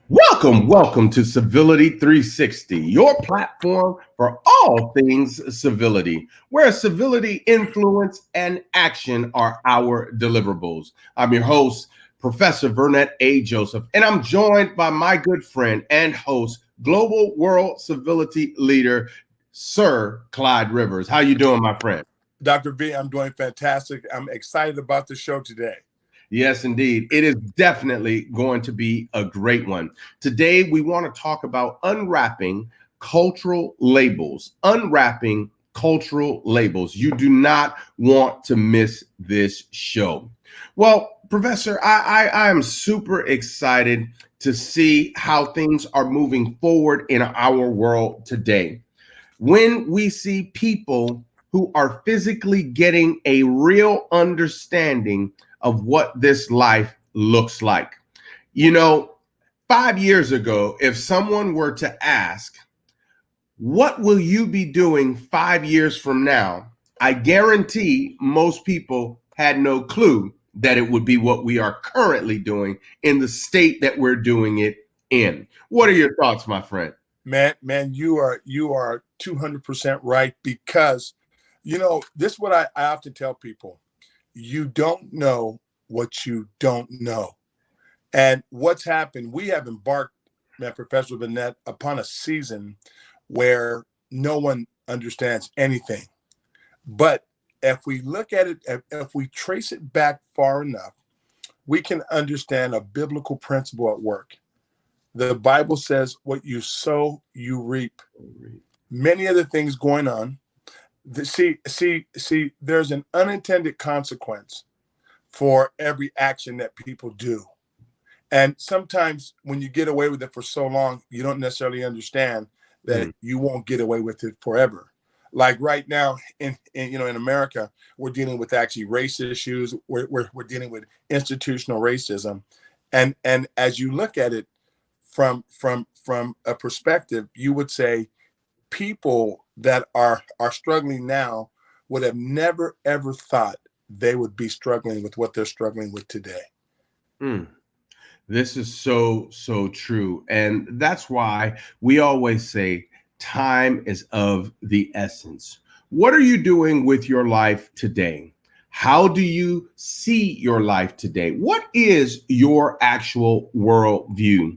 Welcome to Civility 360, your platform for all things civility, where civility, influence, and action are our deliverables. I'm your host, Professor Vernet A. Joseph, and I'm joined by my good friend and host, Global World Civility Leader, Sir Clyde Rivers. How you doing, my friend? Dr. V, I'm doing fantastic. I'm excited about the show today. Yes, indeed. It is definitely going to be a great one. Today, we want to talk about unwrapping cultural labels. Unwrapping cultural labels. You do not want to miss this show. Well, Professor, I am super excited to see how things are moving forward in our world today. When we see people who are physically getting a real understanding of what this life looks like. You know, 5 years ago, if someone were to ask, what will you be doing 5 years from now? I guarantee most people had no clue that it would be what we are currently doing in the state that we're doing it in. What are your thoughts, my friend? Man, you are 200% right because this is what I often tell people. You don't know what you don't know. And what's happened, we have embarked, man, Professor Vernet, upon a season where no one understands anything. But if we look at it, if we trace it back far enough, we can understand a biblical principle at work. The Bible says, what you sow, you reap. Many other things going on. See, there's an unintended consequence for every action that people do. And sometimes when you get away with it for so long, you don't necessarily understand that you won't get away with it forever. Like right now in America, we're dealing with actually race issues. We're dealing with institutional racism. And as you look at it from a perspective, you would say people that are struggling now would have never ever thought they would be struggling with what they're struggling with today. Mm. This is so true. And that's why we always say time is of the essence. What are you doing with your life today? How do you see your life today? What is your actual worldview?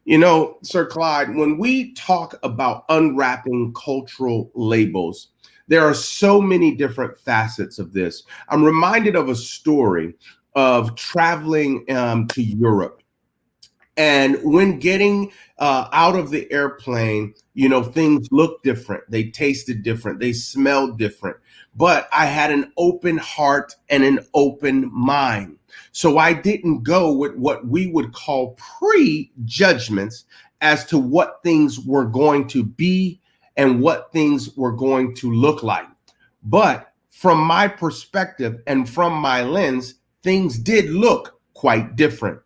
You know, Sir Clyde, when we talk about unwrapping cultural labels, there are so many different facets of this. I'm reminded of a story of traveling to Europe. And when getting out of the airplane, you know, things looked different. They tasted different. They smelled different. But I had an open heart and an open mind. So I didn't go with what we would call prejudgments as to what things were going to be and what things were going to look like. But from my perspective and from my lens, things did look quite different.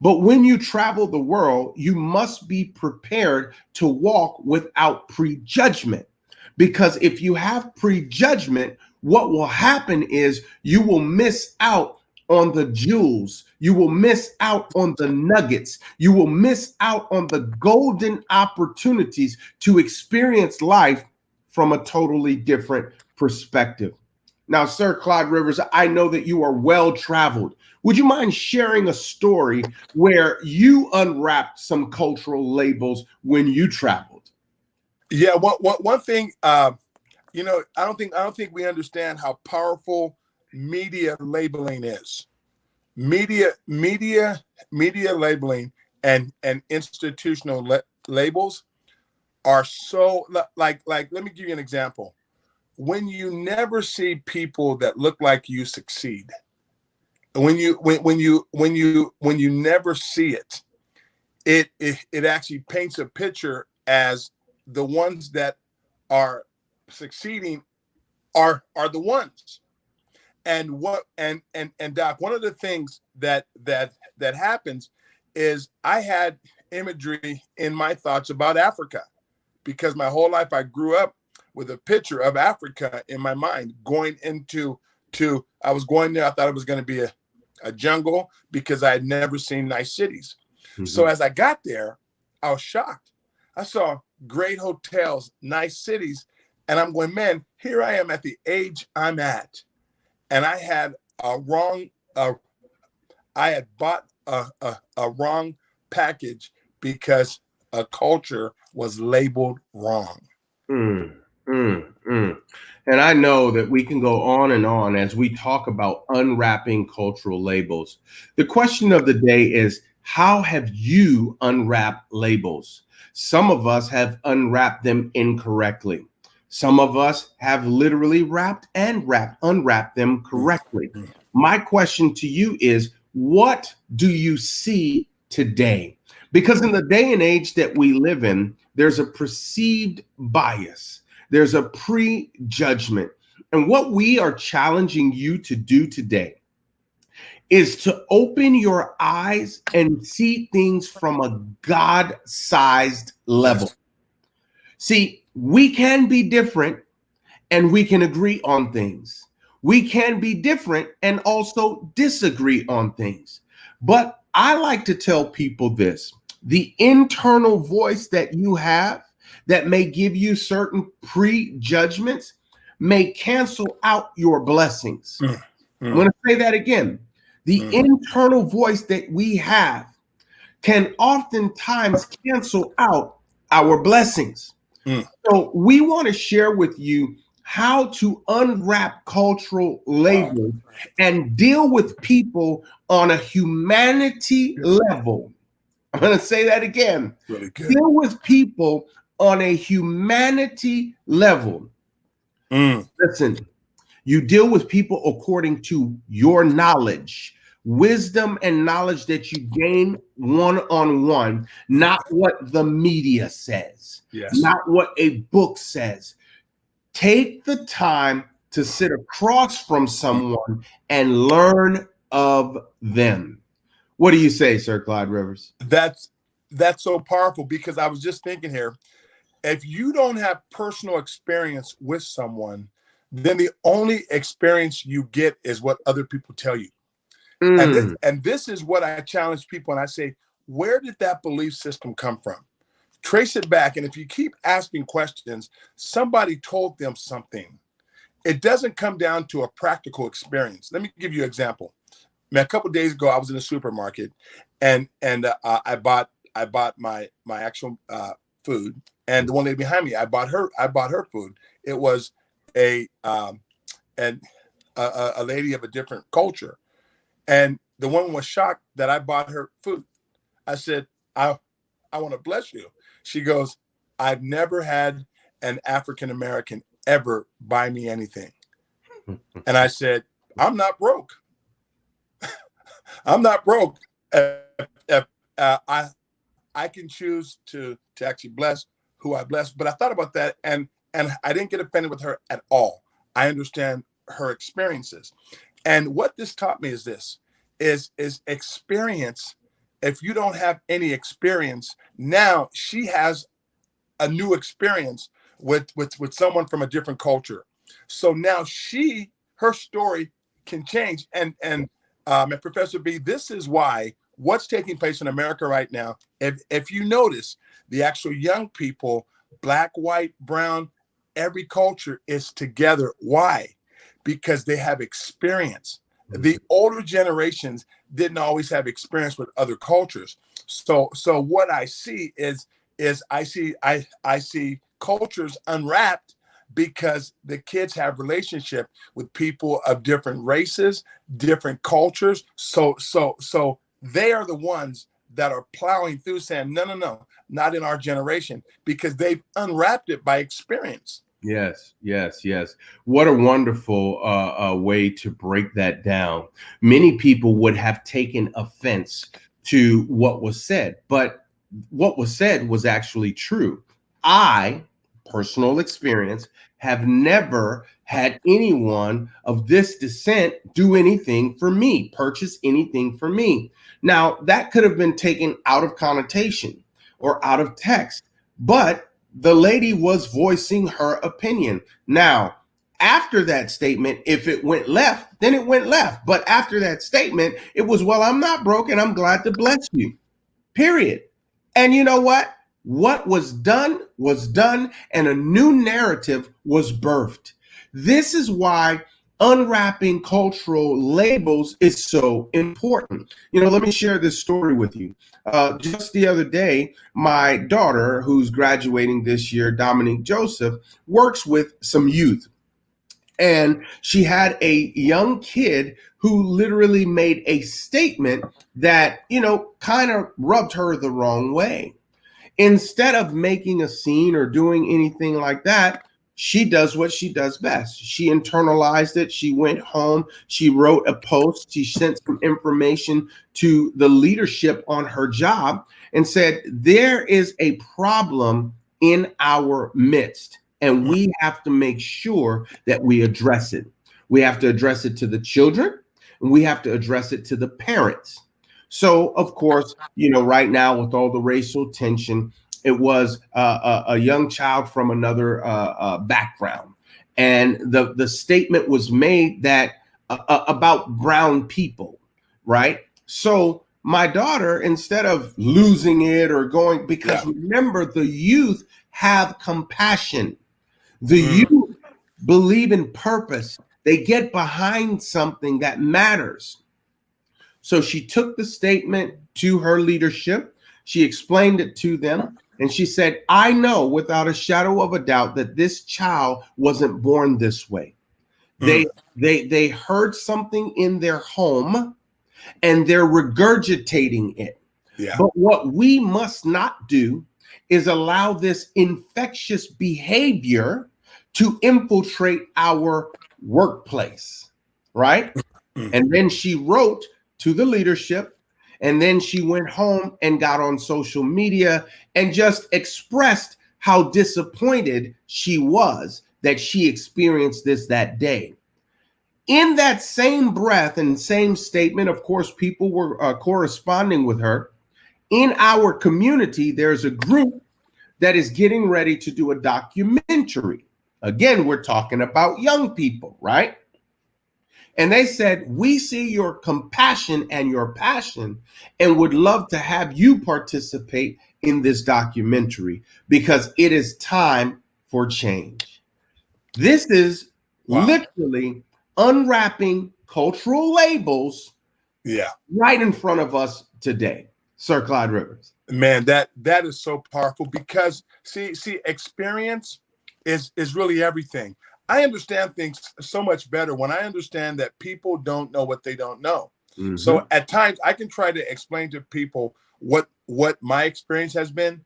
But when you travel the world, you must be prepared to walk without prejudgment. Because if you have prejudgment, what will happen is you will miss out on the jewels. You will miss out on the nuggets. You will miss out on the golden opportunities to experience life from a totally different perspective. Now, Sir Clyde Rivers, I know that you are well traveled. Would you mind sharing a story where you unwrapped some cultural labels when you traveled? Yeah, one thing, I don't think we understand how powerful media labeling is. Media labeling and institutional labels are so like. Let me give you an example. When you never see people that look like you succeed, when you never see it, it actually paints a picture as the ones that are succeeding are the ones. And Doc, one of the things that happens is I had imagery in my thoughts about Africa because my whole life I grew up with a picture of Africa in my mind going into to I was going there. I thought it was going to be a jungle because I had never seen nice cities. So as I got there, I was shocked. I saw great hotels, nice cities, and I'm going, man, here I am at the age I'm at, and I had a wrong, I had bought a wrong package because a culture was labeled wrong. Mm, mm, mm. And I know that we can go on and on as we talk about unwrapping cultural labels. The question of the day is, how have you unwrapped labels? Some of us have unwrapped them incorrectly. Some of us have literally unwrapped them correctly. My question to you is, what do you see today? Because in the day and age that we live in, there's a perceived bias, there's a prejudgment. And what we are challenging you to do today is to open your eyes and see things from a God-sized level. See, we can be different and we can agree on things. We can be different and also disagree on things. But I like to tell people this: the internal voice that you have that may give you certain prejudgments may cancel out your blessings. I'm going to say that again. The internal voice that we have can oftentimes cancel out our blessings. So we want to share with you how to unwrap cultural labels and deal with people on a humanity level. I'm going to say that again. Really good. Deal with people on a humanity level. Listen, you deal with people according to your knowledge, wisdom and knowledge that you gain one-on-one, not what the media says, not what a book says. Take the time to sit across from someone and learn of them. What do you say, Sir Clyde Rivers? That's so powerful, because I was just thinking here, if you don't have personal experience with someone, then the only experience you get is what other people tell you. And this is what I challenge people, and I say, where did that belief system come from? Trace it back, and if you keep asking questions, somebody told them something. It doesn't come down to a practical experience. Let me give you an example. Man, a couple of days ago, I was in a supermarket, and I bought my actual food, and the one lady behind me, I bought her food. It was a lady of a different culture, and the woman was shocked that I bought her food. I said, I want to bless you. She goes, I've never had an African American ever buy me anything. And I said, I'm not broke. I'm not broke. If I can choose to actually bless who I bless. But I thought about that, and I didn't get offended with her at all. I understand her experiences. And what this taught me is this, is experience. If you don't have any experience, now she has a new experience with someone from a different culture. So now her story can change. And Professor B, this is why what's taking place in America right now, if you notice, the actual young people, black, white, brown, every culture is together. Why? Because they have experience. The older generations didn't always have experience with other cultures. So what I see is I see cultures unwrapped because the kids have relationship with people of different races, different cultures. So they are the ones that are plowing through saying, no, not in our generation, because they've unwrapped it by experience. Yes. What a wonderful way to break that down. Many people would have taken offense to what was said, but what was said was actually true. I, personal experience, have never had anyone of this descent do anything for me, purchase anything for me. Now, that could have been taken out of connotation or out of text, but the lady was voicing her opinion. Now, after that statement, if it went left, then it went left. But after that statement, it was, well, I'm not broke and I'm glad to bless you. period. And you know what? What was done, and a new narrative was birthed. This is why unwrapping cultural labels is so important. Let me share this story with you. Just the other day, my daughter, who's graduating this year, Dominique Joseph, works with some youth. And she had a young kid who literally made a statement that, kind of rubbed her the wrong way. Instead of making a scene or doing anything like that, she does what she does best. She internalized it. She went home. She wrote a post. She sent some information to the leadership on her job and said, there is a problem in our midst, and we have to make sure that we address it. We have to address it to the children, and we have to address it to the parents. So, of course, right now with all the racial tension, it was a young child from another background. And the statement was made that about brown people, right? So my daughter, instead of losing it or going, because remember, the youth have compassion. The youth believe in purpose. They get behind something that matters. So she took the statement to her leadership. She explained it to them. And she said, I know without a shadow of a doubt that this child wasn't born this way. They heard something in their home and they're regurgitating it. Yeah. But what we must not do is allow this infectious behavior to infiltrate our workplace, right? And then she wrote to the leadership, and then she went home and got on social media and just expressed how disappointed she was that she experienced this that day. In that same breath and same statement, of course, people were corresponding with her. In our community, there's a group that is getting ready to do a documentary. Again, we're talking about young people, right? And they said, we see your compassion and your passion and would love to have you participate in this documentary because it is time for change. This is literally unwrapping cultural labels right in front of us today. Sir Clyde Rivers. Man, that is so powerful because see, experience is really everything. I understand things so much better when I understand that people don't know what they don't know. Mm-hmm. So at times I can try to explain to people what my experience has been.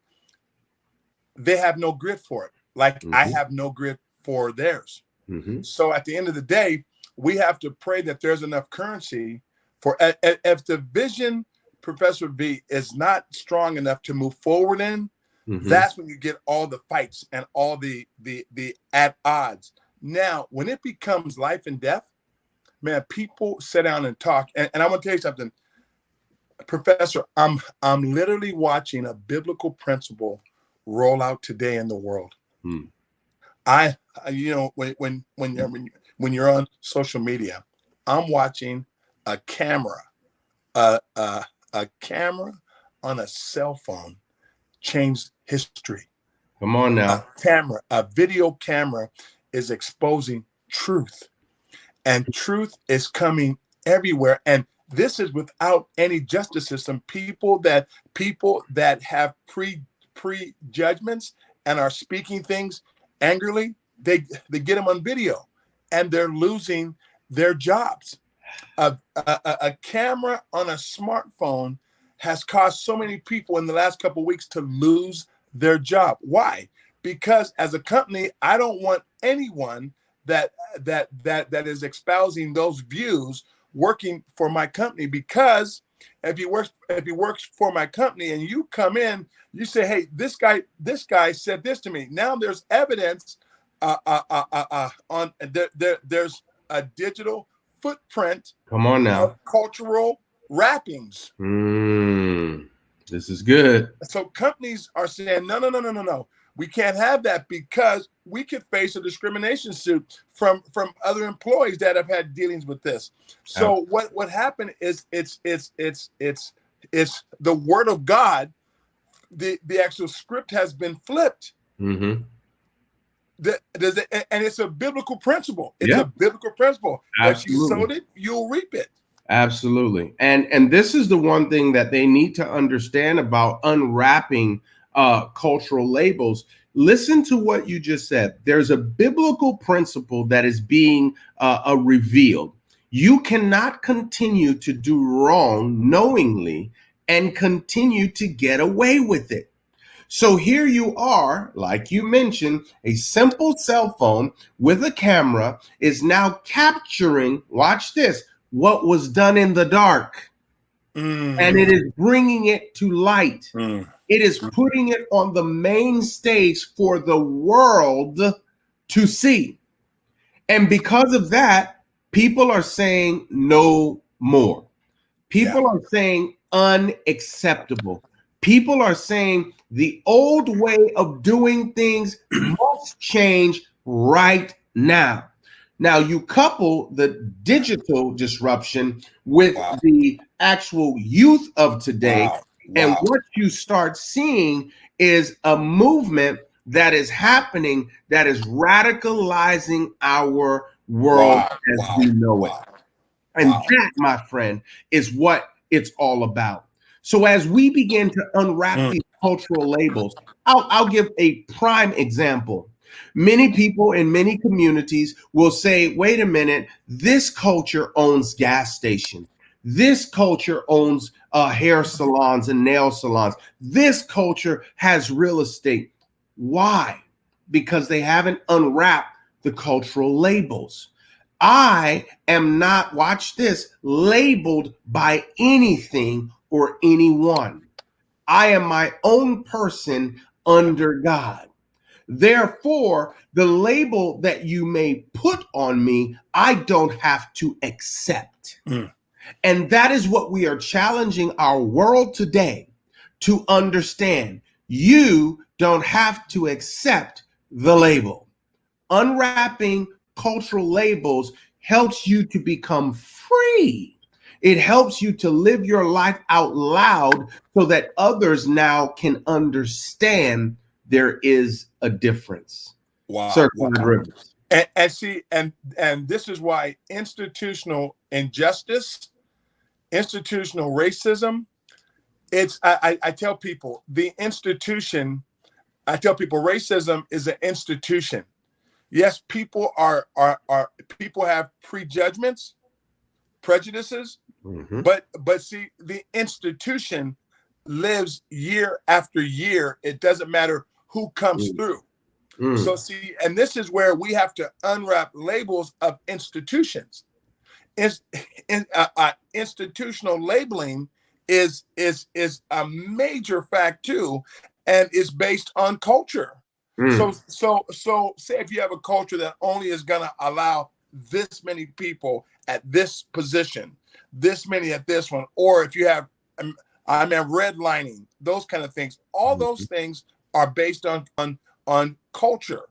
They have no grit for it. Like I have no grit for theirs. Mm-hmm. So at the end of the day, we have to pray that there's enough currency for if the vision, Professor V, is not strong enough to move forward in, that's when you get all the fights and all the at odds. Now, when it becomes life and death, man, people sit down and talk. And I want to tell you something, Professor, I'm literally watching a biblical principle roll out today in the world. When you're on social media, I'm watching a camera, a camera on a cell phone change history. Come on now. A video camera is exposing truth, and truth is coming everywhere. And this is without any justice system. People that have prejudgments and are speaking things angrily, they get them on video, and they're losing their jobs. A camera on a smartphone has caused so many people in the last couple of weeks to lose their job. Why? Because as a company, I don't want anyone that is espousing those views working for my company. Because if he works for my company and you come in, you say, "Hey, this guy said this to me." Now there's evidence on there's a digital footprint. Come on now. Of cultural wrappings. This is good. So companies are saying, no. We can't have that because we could face a discrimination suit from other employees that have had dealings with this. So what happened is it's It's the word of God. The actual script has been flipped. Mm-hmm. And it's a biblical principle. It's Yeah, a biblical principle that if you absolutely. sowed it, you'll reap it. Absolutely. And this is the one thing that they need to understand about unwrapping cultural labels. Listen to what you just said. There's a biblical principle that is being revealed. You cannot continue to do wrong knowingly and continue to get away with it. So here you are, like you mentioned, a simple cell phone with a camera is now capturing, watch this, what was done in the dark. And it is bringing it to light. It is putting it on the main stage for the world to see. And because of that, people are saying no more. Yeah. People are saying unacceptable. People are saying the old way of doing things must change right now. Now, you couple the digital disruption with Wow. the actual youth of today, Wow. and Wow. what you start seeing is a movement that is happening that is radicalizing our world Wow. as Wow. we know it. Wow. And Wow. that, my friend, is what it's all about. So as we begin to unwrap Mm. these cultural labels, I'll give a prime example. Many people in many communities will say, wait a minute, this culture owns gas stations. This culture owns hair salons and nail salons. This culture has real estate. Why? Because they haven't unwrapped the cultural labels. I am not, watch this, labeled by anything or anyone. I am my own person under God. Therefore, the label that you may put on me, I don't have to accept. Mm. And that is what we are challenging our world today to understand. You don't have to accept the label. Unwrapping cultural labels helps you to become free. It helps you to live your life out loud so that others now can understand there is a difference. Wow. Sir Wow. Rivers. And see, and this is why institutional injustice, institutional racism, I tell people I tell people racism is an institution. Yes, people are people have prejudgments, prejudices, Mm-hmm. but see, the institution lives year after year. It doesn't matter who comes through. So see, and this is where we have to unwrap labels of institutions. Institutional labeling is a major fact too, and is based on culture. So say if you have a culture that only is going to allow this many people at this position, this many at this one, or if you have redlining, those kind of things, all those things are based on culture.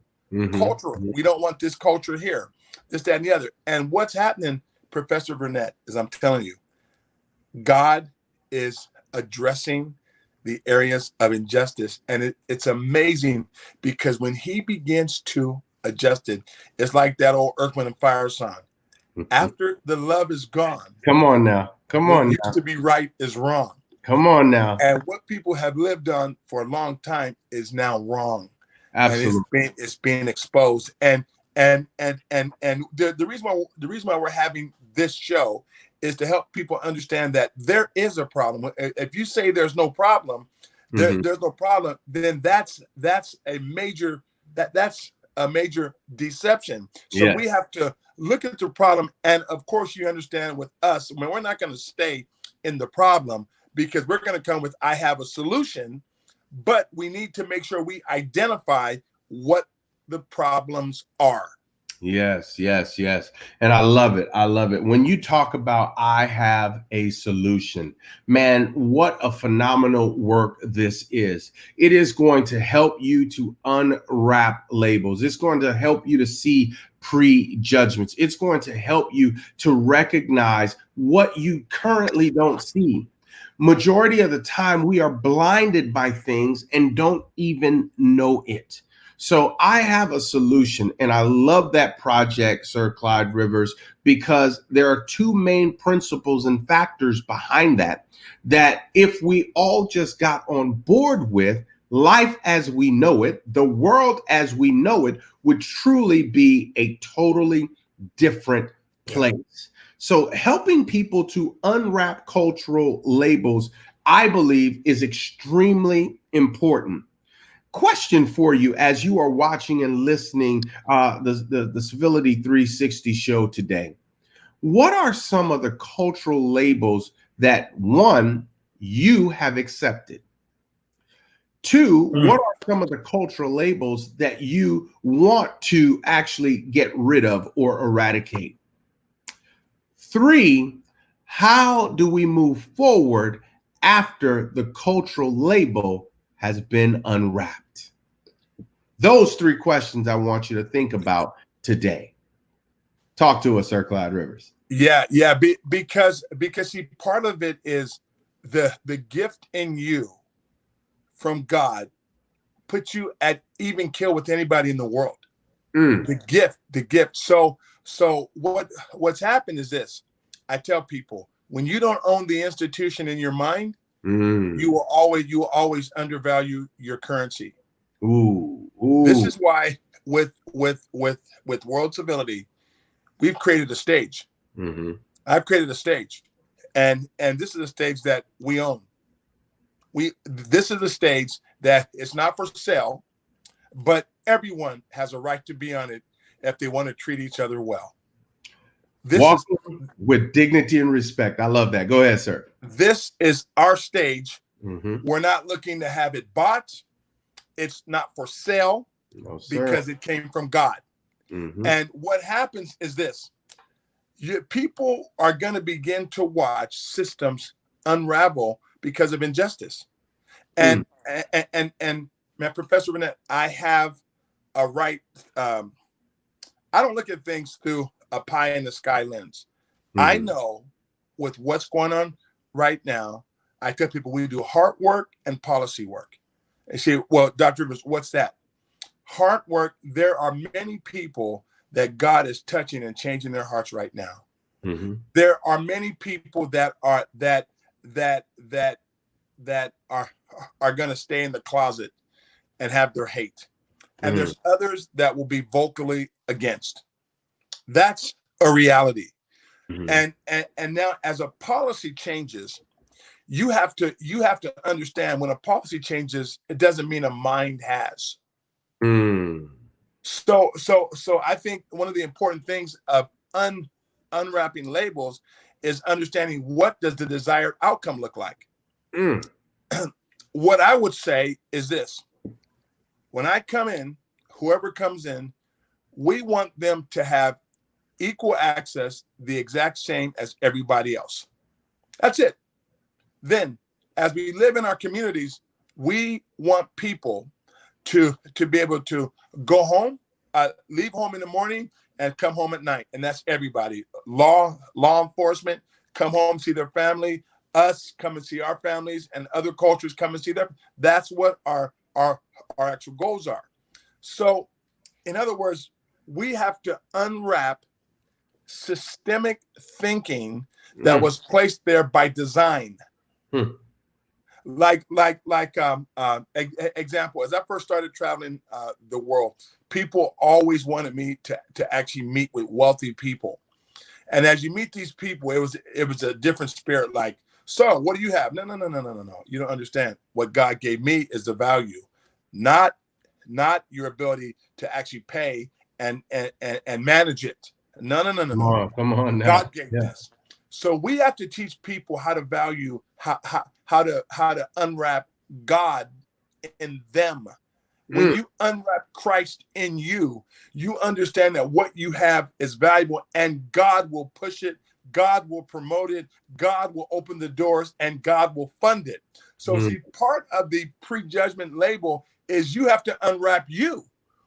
Cultural. We don't want this culture here, this, that, and the other. And what's happening, Professor Vernet, is I'm telling you, God is addressing the areas of injustice. And it's amazing because when he begins to adjust it, it's like that old Earth, Wind, and Fire song. After the love is gone, Come on now. Come what on used now. to be right is wrong. Come on now. And what people have lived on for a long time is now wrong. Absolutely. And it's being exposed. And the reason why we're having this show is to help people understand that there is a problem. If you say there's no problem, there's no problem, then that's a major that's a major deception. So Yes. we have to look at the problem, and of course, you understand with us, I mean, we're not going to stay in the problem because we're going to come with I have a solution, but we need to make sure we identify what the problems are. Yes, yes, yes. And I love it. I love it. When you talk about I have a solution, man, what a phenomenal work this is. It is going to help you to unwrap labels. It's going to help you to see prejudgments. It's going to help you to recognize what you currently don't see. Majority of the time, we are blinded by things and don't even know it. So I have a solution, and I love that project, Sir Clyde Rivers, because there are two main principles and factors behind that. That if we all just got on board with, life as we know it, the world as we know it, would truly be a totally different place. So helping people to unwrap cultural labels, I believe, is extremely important. Question for you as you are watching and listening the Civility 360 show today. What are some of the cultural labels that, one, you have accepted? Two, what are some of the cultural labels that you want to actually get rid of or eradicate? Three, how do we move forward after the cultural label has been unwrapped? Those three questions I want you to think about today. Talk to us, Sir Clyde Rivers. Because see, part of it is the gift in you from God puts you at even kill with anybody in the world. The gift. So what's happened is this. I tell people, when you don't own the institution in your mind, you will always undervalue your currency. This is why with World Civility, we've created a stage. I've created a stage, and this is a stage that we own. This is a stage that it's not for sale, but everyone has a right to be on it if they want to treat each other well. Walk with dignity and respect. I love that. Go ahead, sir. This is our stage. We're not looking to have it bought. It's not for sale because it came from God. And what happens is this. People are going to begin to watch systems unravel because of injustice. And Professor Vernet, I have a right. I don't look at things through a pie in the sky lens. I know with what's going on right now, I tell people we do heart work and policy work. They say, well, Dr. Rivers, what's that? Heart work, there are many people that God is touching and changing their hearts right now. There are many people that are going to stay in the closet and have their hate. And there's others that will be vocally against. That's a reality. And now as a policy changes, you have to understand when a policy changes, it doesn't mean a mind has. So I think one of the important things of unwrapping labels is understanding what does the desired outcome look like. What I would say is this. When I come in, whoever comes in, we want them to have equal access, the exact same as everybody else. That's it. Then, as we live in our communities, we want people to be able to go home, leave home in the morning, and come home at night. And that's everybody. Law enforcement, come home, see their family. Us, come and see our families, and other cultures come and see them. That's what our actual goals are. So, in other words, we have to unwrap systemic thinking that was placed there by design. Example, as I first started traveling the world, people always wanted me to actually meet with wealthy people. And as you meet these people, it was a different spirit. Like, so what do you have? No. You don't understand. What God gave me is the value, not your ability to actually pay and manage it. No. Come on now. God gave this. So we have to teach people how to value, how to unwrap God in them. When you unwrap Christ in you, you understand that what you have is valuable and God will push it. God will promote it. God will open the doors and God will fund it. So see, part of the prejudgment label is you have to unwrap you.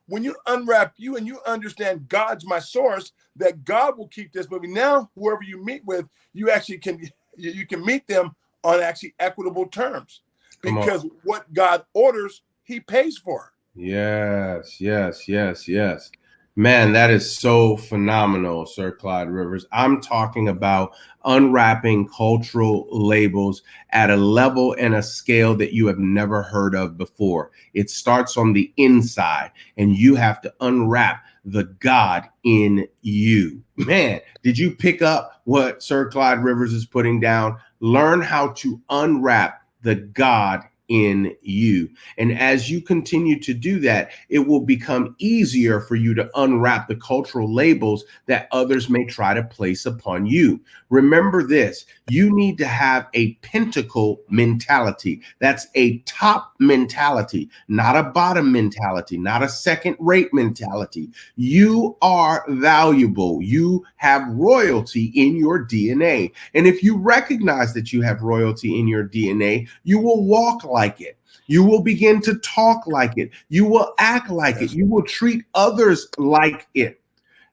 When you unwrap you and you understand God's my source, that God will keep this moving. Now, whoever you meet with, you actually can meet them on actually equitable terms, Come on. because what God orders, he pays for. Yes, yes, yes, yes. Man, that is so phenomenal, Sir Clyde Rivers. I'm talking about unwrapping cultural labels at a level and a scale that you have never heard of before. It starts on the inside, and you have to unwrap the God in you. Man, did you pick up what Sir Clyde Rivers is putting down? Learn how to unwrap the God in you. And as you continue to do that, it will become easier for you to unwrap the cultural labels that others may try to place upon you. Remember this, you need to have a pentacle mentality. That's a top mentality, not a bottom mentality, not a second rate mentality. You are valuable. You have royalty in your DNA. And if you recognize that you have royalty in your DNA, you will walk like it. You will begin to talk like it. You will act like it. You will treat others like it.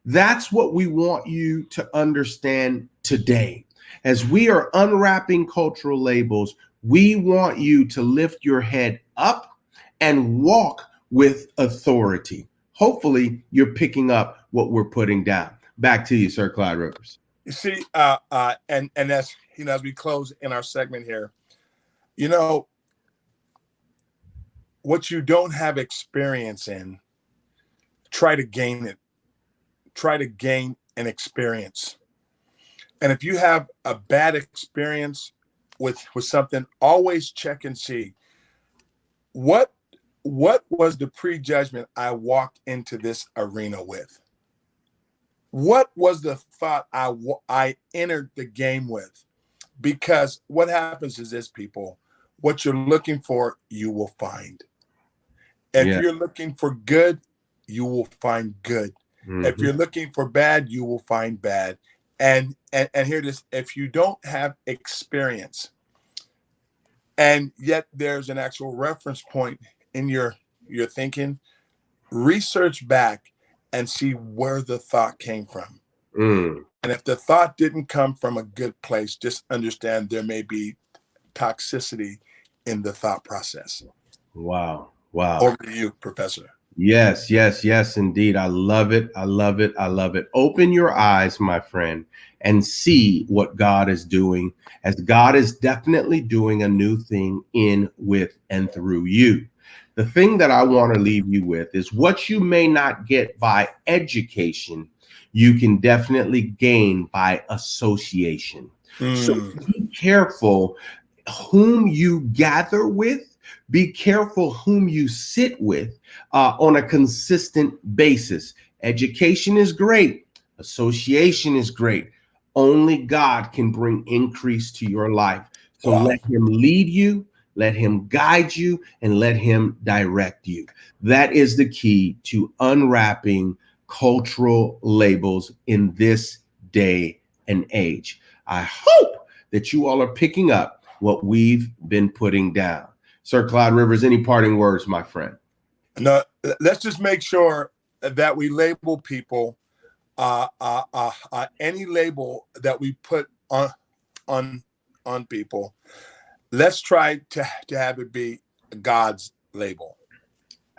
That's what we want you to understand today. As we are unwrapping cultural labels, we want you to lift your head up and walk with authority. Hopefully, you're picking up what we're putting down. Back to you, Sir Clyde Rivers. You see, and as as we close in our segment here, what you don't have experience in, try to gain it. Try to gain an experience. And if you have a bad experience with something, always check and see what was the prejudgment I walked into this arena with. What was the thought I entered the game with? Because what happens is this, people, what you're looking for, you will find. If you're looking for good, you will find good. Mm-hmm. If you're looking for bad, you will find bad. And hear this, if you don't have experience, and yet there's an actual reference point in your thinking, research back and see where the thought came from. Mm. And if the thought didn't come from a good place, just understand there may be toxicity in the thought process. Wow. Wow. Over to you, Professor. Yes, yes, yes, indeed. I love it. I love it. I love it. Open your eyes, my friend, and see what God is doing, as God is definitely doing a new thing in, with, and through you. The thing that I want to leave you with is what you may not get by education, you can definitely gain by association. So be careful whom you gather with. Be careful whom you sit with on a consistent basis. Education is great. Association is great. Only God can bring increase to your life. So let him lead you, let him guide you, and let him direct you. That is the key to unwrapping cultural labels in this day and age. I hope that you all are picking up what we've been putting down. Sir Clyde Rivers, any parting words, my friend? No, let's just make sure that we label people. Any label that we put on people, let's try to have it be God's label.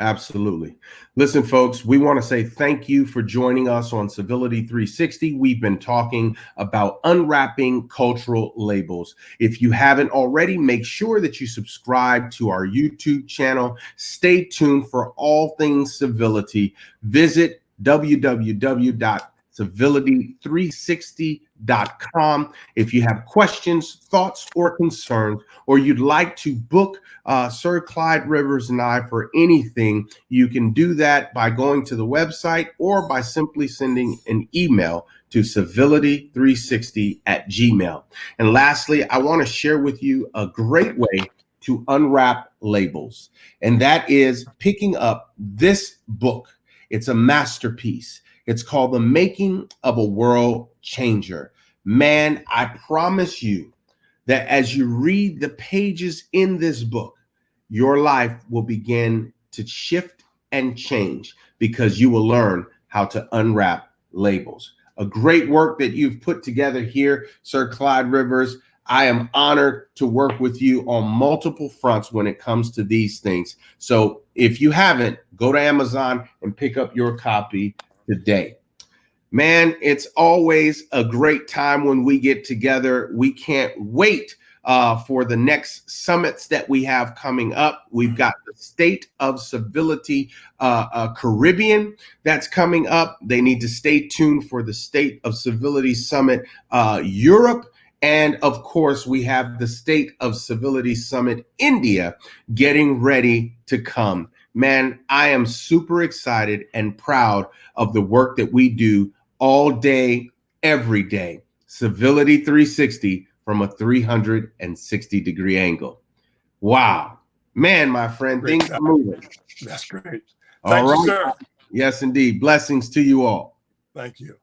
Absolutely. Listen, folks, we want to say thank you for joining us on Civility 360. We've been talking about unwrapping cultural labels. If you haven't already, make sure that you subscribe to our YouTube channel. Stay tuned for all things civility. Visit www.civility360.com. If you have questions, thoughts, or concerns, or you'd like to book Sir Clyde Rivers and I for anything, you can do that by going to the website or by simply sending an email to civility360@gmail. And lastly, I want to share with you a great way to unwrap labels, and that is picking up this book. It's a masterpiece. It's called The Making of a World Changer. Man, I promise you that as you read the pages in this book, your life will begin to shift and change because you will learn how to unwrap labels. A great work that you've put together here, Sir Clyde Rivers. I am honored to work with you on multiple fronts when it comes to these things. So if you haven't, go to Amazon and pick up your copy today. Man, it's always a great time when we get together. We can't wait for the next summits that we have coming up. We've got the State of Civility Caribbean that's coming up. They need to stay tuned for the State of Civility Summit Europe. And of course, we have the State of Civility Summit India getting ready to come. Man, I am super excited and proud of the work that we do all day, every day. Civility 360 from a 360-degree angle. Wow. Man, my friend, Great things are moving. That's great. All Thank you, right. sir. Yes, indeed. Blessings to you all. Thank you.